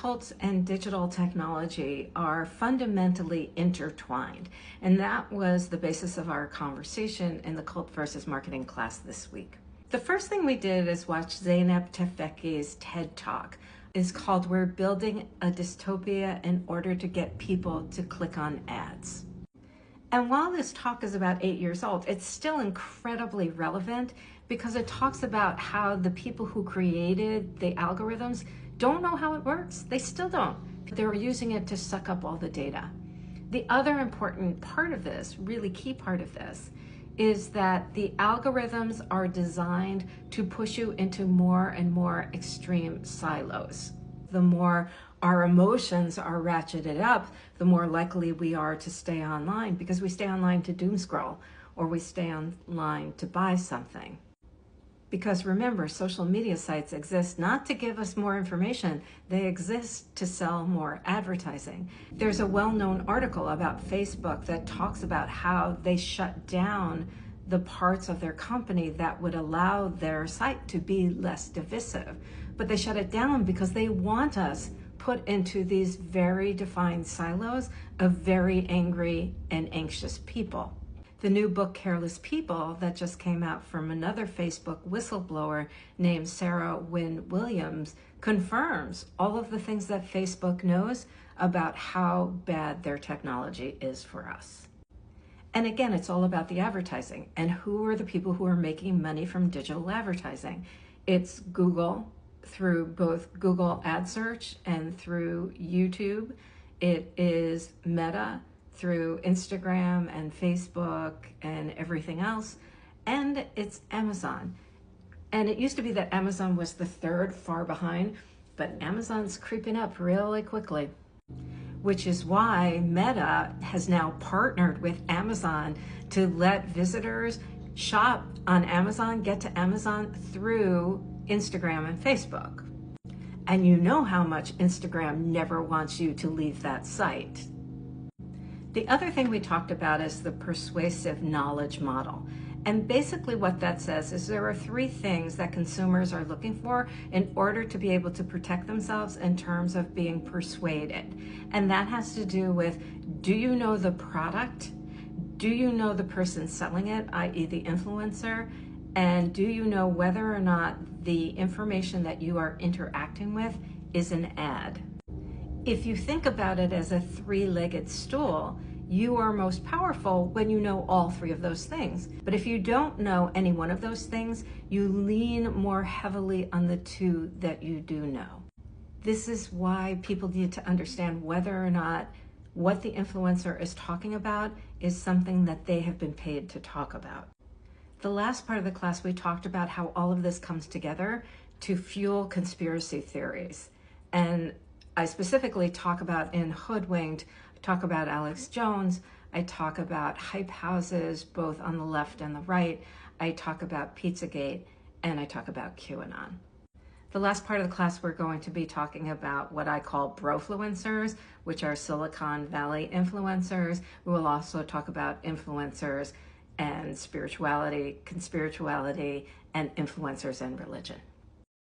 cults and digital technology are fundamentally intertwined, and that was the basis of our conversation in the Cult versus Marketing class this week. The first thing we did is watch Zeynep Tefeki's TED Talk. It's called "We're Building a Dystopia in Order to Get People to Click on Ads." And while this talk is about 8 years old, it's still incredibly relevant because it talks about how the people who created the algorithms don't know how it works. They still don't. They're using it to suck up all the data. The other important part of this, really key part of this, is that the algorithms are designed to push you into more and more extreme silos. The more our emotions are ratcheted up, the more likely we are to stay online, because we stay online to doom scroll or we stay online to buy something. Because remember, social media sites exist not to give us more information, they exist to sell more advertising. There's a well-known article about Facebook that talks about how they shut down the parts of their company that would allow their site to be less divisive. But they shut it down because they want us put into these very defined silos of very angry and anxious people. The new book, Careless People, that just came out from another Facebook whistleblower named Sarah Wynne Williams, confirms all of the things that Facebook knows about how bad their technology is for us. And again, it's all about the advertising. And who are the people who are making money from digital advertising? It's Google, through both Google Ad Search and through YouTube. It is Meta, through Instagram and Facebook and everything else, and it's Amazon. And it used to be that Amazon was the third far behind, but Amazon's creeping up really quickly, which is why Meta has now partnered with Amazon to let visitors shop on Amazon, get to Amazon through Instagram and Facebook. And you know how much Instagram never wants you to leave that site. The other thing we talked about is the persuasive knowledge model. And basically what that says is there are 3 things that consumers are looking for in order to be able to protect themselves in terms of being persuaded. And that has to do with, do you know the product? Do you know the person selling it, i.e. the influencer? And do you know whether or not the information that you are interacting with is an ad? If you think about it as a 3-legged stool, you are most powerful when you know all 3 of those things. But if you don't know any one of those things, you lean more heavily on the 2 that you do know. This is why people need to understand whether or not what the influencer is talking about is something that they have been paid to talk about. The last part of the class, we talked about how all of this comes together to fuel conspiracy theories. And I specifically talk about in Hoodwinked, I talk about Alex Jones, I talk about hype houses, both on the left and the right, I talk about Pizzagate, and I talk about QAnon. The last part of the class, we're going to be talking about what I call brofluencers, which are Silicon Valley influencers. We will also talk about influencers and spirituality, conspirituality, and influencers and religion.